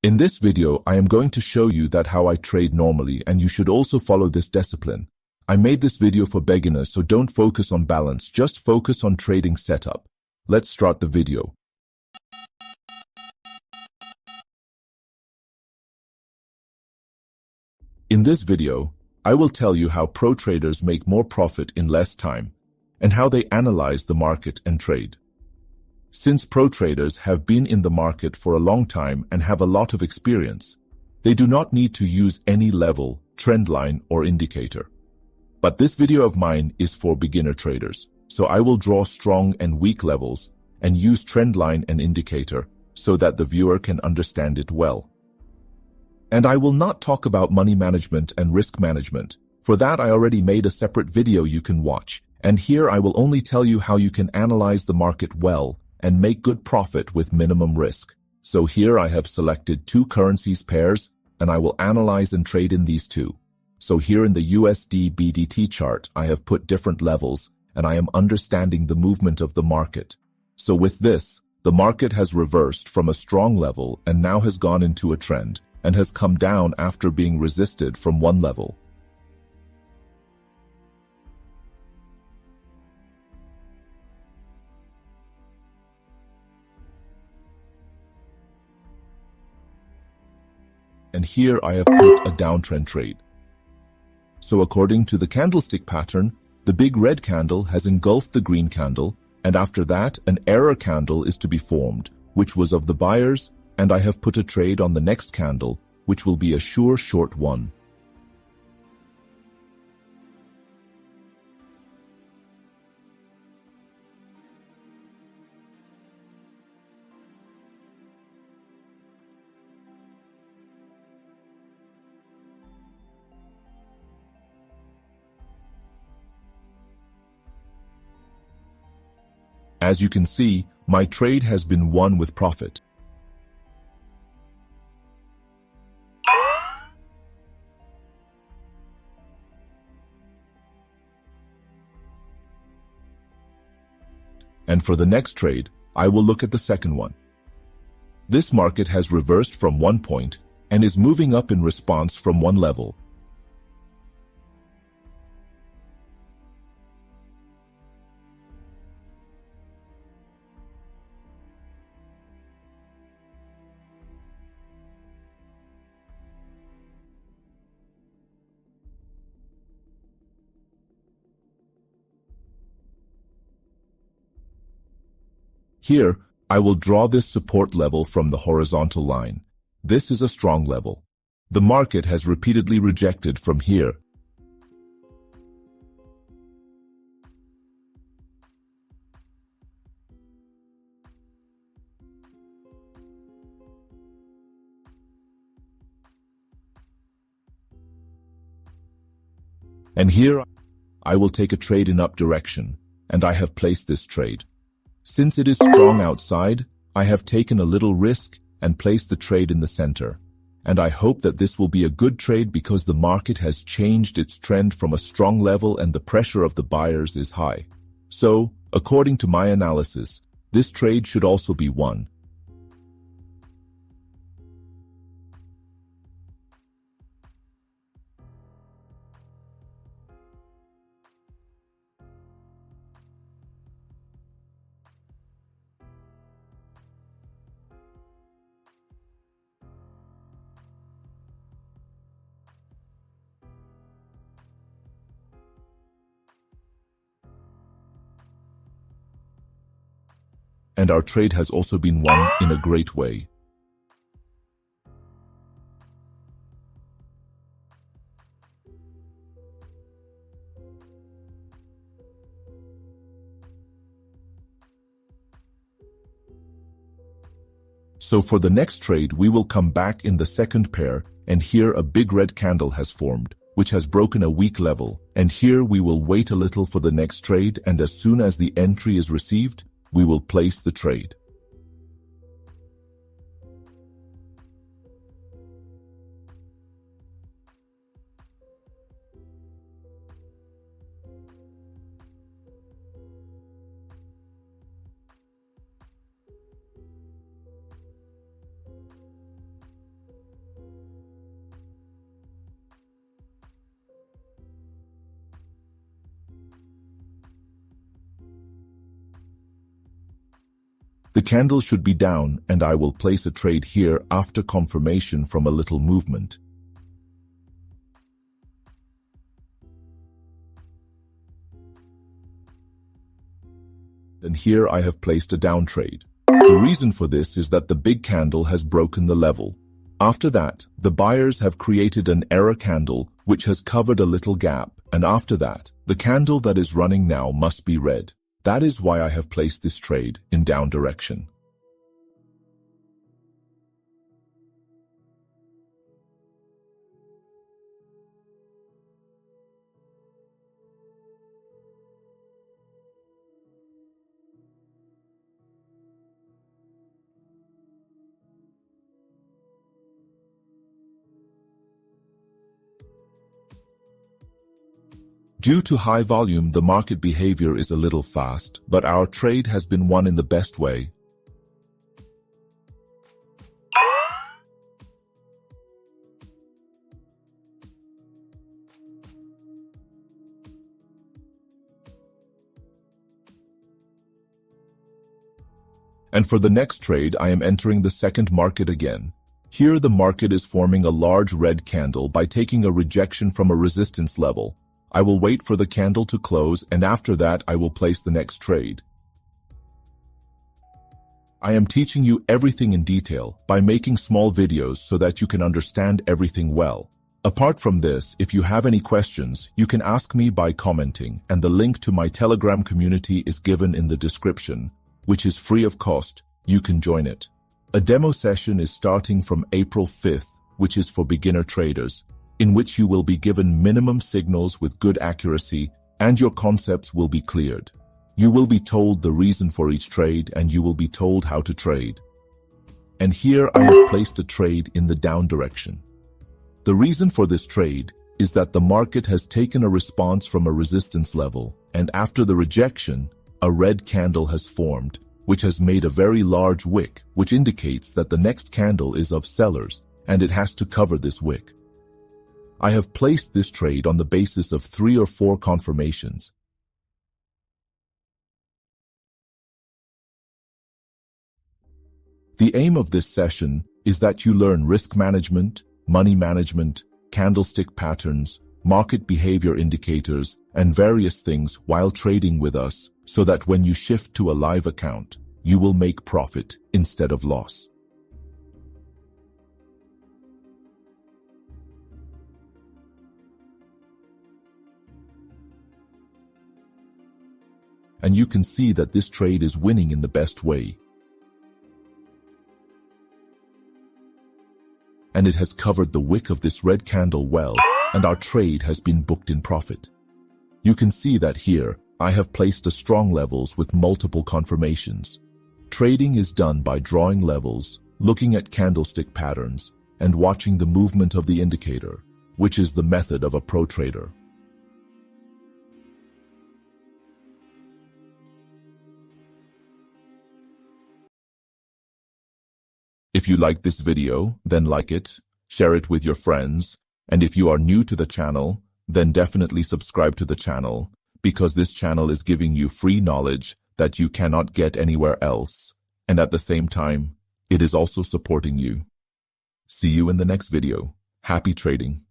In this video, I am going to show you that how I trade normally, and you should also follow this discipline. I made this video for beginners, so don't focus on balance, just focus on trading setup. Let's start the video. In this video, I will tell you how pro traders make more profit in less time, and how they analyze the market and trade. Since pro traders have been in the market for a long time and have a lot of experience, they do not need to use any level, trend line, or indicator. But this video of mine is for beginner traders, so I will draw strong and weak levels and use trend line and indicator so that the viewer can understand it well. And I will not talk about money management and risk management. For that, I already made a separate video you can watch, and here I will only tell you how you can analyze the market well and make good profit with minimum risk. So here I have selected two currencies pairs, and I will analyze and trade in these two. So here in the USD BDT chart, I have put different levels, and I am understanding the movement of the market. So with this, the market has reversed from a strong level and now has gone into a trend, and has come down after being resisted from one level. And here I have put a downtrend trade. So according to the candlestick pattern, the big red candle has engulfed the green candle, and after that an error candle is to be formed, which was of the buyers, and I have put a trade on the next candle, which will be a sure short one. As you can see, my trade has been won with profit. And for the next trade, I will look at the second one. This market has reversed from one point and is moving up in response from one level. Here, I will draw this support level from the horizontal line. This is a strong level. The market has repeatedly rejected from here. And here, I will take a trade in up direction, and I have placed this trade. Since it is strong outside, I have taken a little risk and placed the trade in the center. And I hope that this will be a good trade because the market has changed its trend from a strong level and the pressure of the buyers is high. So, according to my analysis, this trade should also be won. And our trade has also been won in a great way. So for the next trade, we will come back in the second pair, and here a big red candle has formed, which has broken a weak level, and here we will wait a little for the next trade, and as soon as the entry is received, we will place the trade. The candle should be down, and I will place a trade here after confirmation from a little movement. And here I have placed a down trade. The reason for this is that the big candle has broken the level. After that, the buyers have created an error candle which has covered a little gap, and after that, the candle that is running now must be red. That is why I have placed this trade in down direction. Due to high volume, the market behavior is a little fast, but our trade has been won in the best way. And for the next trade, I am entering the second market again. Here the market is forming a large red candle by taking a rejection from a resistance level. I will wait for the candle to close, and after that I will place the next trade. I am teaching you everything in detail by making small videos so that you can understand everything well. Apart from this, if you have any questions, you can ask me by commenting, and the link to my Telegram community is given in the description, which is free of cost. You can join it. A demo session is starting from April 5th, which is for beginner traders, in which you will be given minimum signals with good accuracy, and your concepts will be cleared. You will be told the reason for each trade, and you will be told how to trade. And here I have placed a trade in the down direction. The reason for this trade is that the market has taken a response from a resistance level, and after the rejection, a red candle has formed, which has made a very large wick, which indicates that the next candle is of sellers, and it has to cover this wick. I have placed this trade on the basis of 3 or 4 confirmations. The aim of this session is that you learn risk management, money management, candlestick patterns, market behavior indicators, and various things while trading with us, so that when you shift to a live account, you will make profit instead of loss. And you can see that this trade is winning in the best way. And it has covered the wick of this red candle well, and our trade has been booked in profit. You can see that here, I have placed a strong levels with multiple confirmations. Trading is done by drawing levels, looking at candlestick patterns, and watching the movement of the indicator, which is the method of a pro trader. If you like this video, then like it, share it with your friends, and if you are new to the channel, then definitely subscribe to the channel, because this channel is giving you free knowledge that you cannot get anywhere else, and at the same time, it is also supporting you. See you in the next video. Happy trading!